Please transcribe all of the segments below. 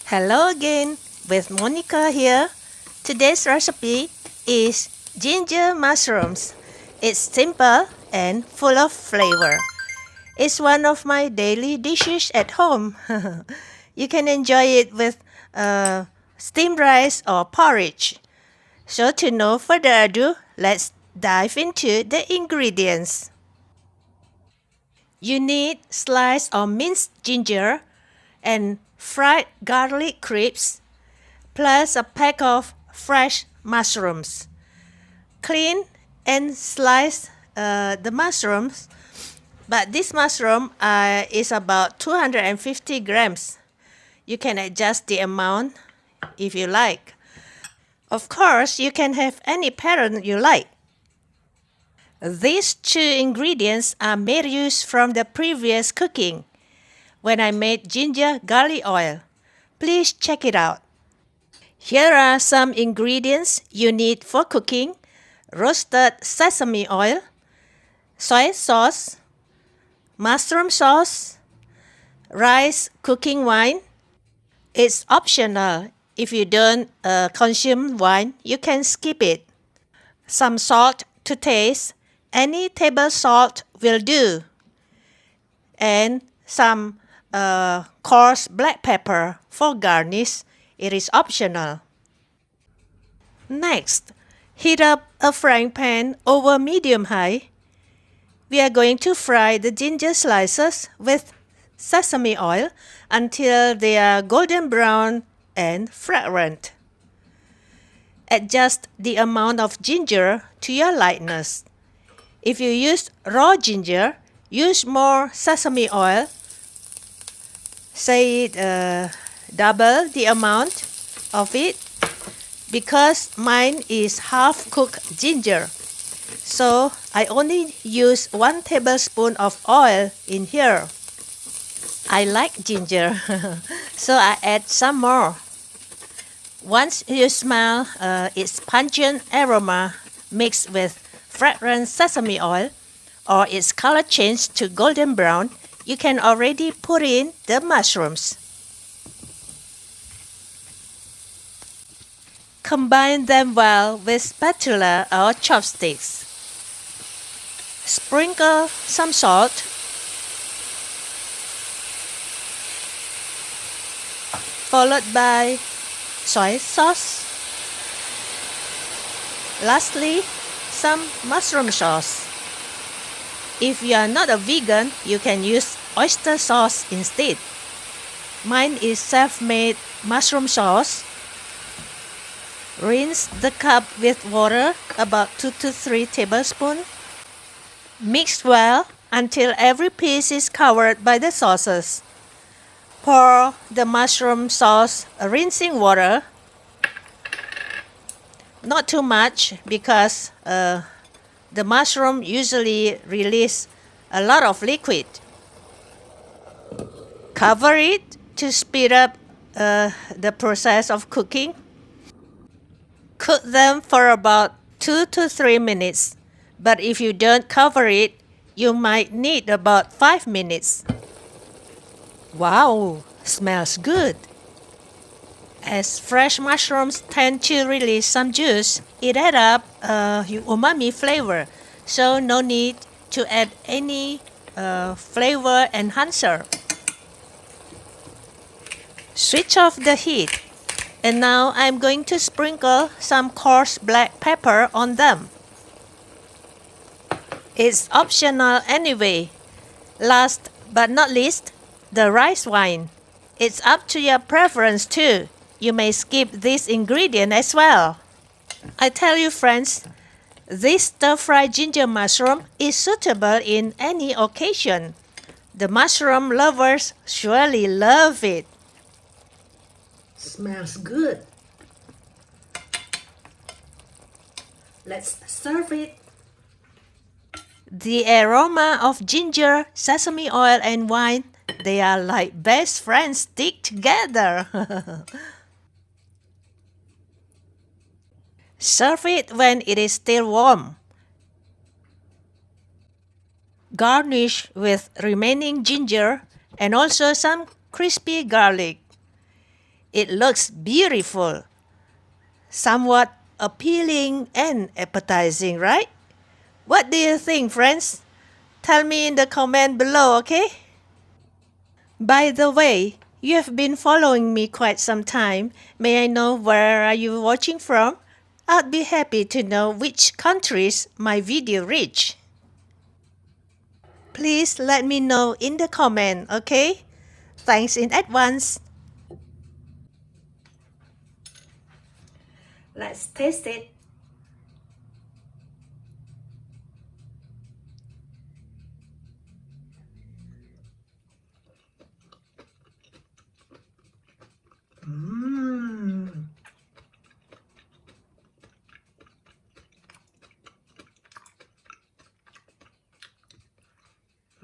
Hello again, with Monica here. Today's recipe is ginger mushrooms. It's simple and full of flavor. It's one of my daily dishes at home. You can enjoy it with steamed rice or porridge. So to no further ado, let's dive into the ingredients. You need sliced or minced ginger and fried garlic crisps, plus a pack of fresh mushrooms. Clean and slice the mushrooms, but this mushroom is about 250 grams. You can adjust the amount if you like. Of course, you can have any pattern you like. These two ingredients are made use from the previous cooking when I made ginger garlic oil. Please check it out. Here are some ingredients you need for cooking: roasted sesame oil, soy sauce, mushroom sauce, rice cooking wine. It's optional. If you don't consume wine, you can skip it. Some salt to taste. Any table salt will do. And some coarse black pepper for garnish. It is optional. Next, heat up a frying pan over medium-high. We are going to fry the ginger slices with sesame oil until they are golden brown and fragrant. Adjust the amount of ginger to your likeness. If you use raw ginger, use more sesame oil. Say double the amount of it, because mine is half-cooked ginger. So I only use 1 tablespoon of oil in here. I like ginger, so I add some more. Once you smell its pungent aroma mixed with fragrant sesame oil, or its color change to golden brown, you can already put in the mushrooms. Combine them well with spatula or chopsticks. Sprinkle some salt, followed by soy sauce. Lastly, some mushroom sauce. If you are not a vegan, you can use oyster sauce instead. Mine is self-made mushroom sauce. Rinse the cup with water, about 2 to 3 tablespoons. Mix well until every piece is covered by the sauces. Pour the mushroom sauce rinsing water. Not too much, because the mushroom usually release a lot of liquid. Cover it to speed up the process of cooking. Cook them for about 2 to 3 minutes, but if you don't cover it, you might need about 5 minutes. Wow, smells good. As fresh mushrooms tend to release some juice, it adds up umami flavor, so no need to add any flavor enhancer. Switch off the heat, and now I'm going to sprinkle some coarse black pepper on them. It's optional anyway. Last but not least, the rice wine. It's up to your preference too. You may skip this ingredient as well. I tell you friends, this stir-fried ginger mushroom is suitable in any occasion. The mushroom lovers surely love it. Smells good. Let's serve it. The aroma of ginger, sesame oil, and wine, they are like best friends stick together. Serve it when it is still warm. Garnish with remaining ginger and also some crispy garlic. It looks beautiful, somewhat appealing and appetizing, right? What do you think, friends? Tell me in the comment below, okay? By the way, you have been following me quite some time. May I know where are you watching from? I'd be happy to know which countries my video reach. Please let me know in the comment, okay? Thanks in advance. Let's taste it. Mmm.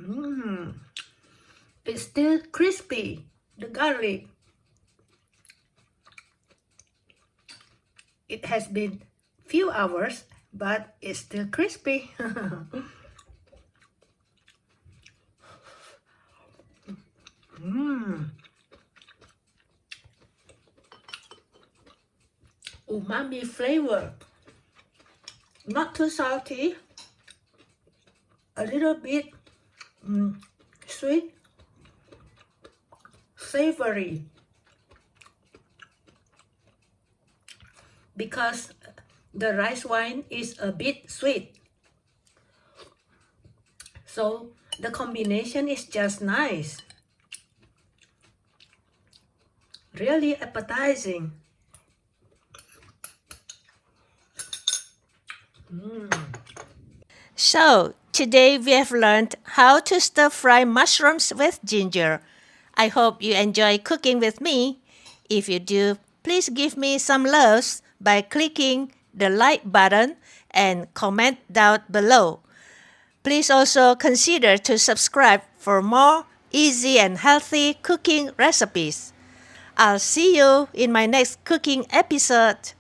Mmm. It's still crispy, the garlic. It has been few hours, but it's still crispy. Mmm. Umami flavor. Not too salty. A little bit sweet, savory. Because the rice wine is a bit sweet. So the combination is just nice. Really appetizing. So, today we have learned how to stir fry mushrooms with ginger. I hope you enjoy cooking with me. If you do, please give me some loves by clicking the like button and comment down below. Please also consider to subscribe for more easy and healthy cooking recipes. I'll see you in my next cooking episode.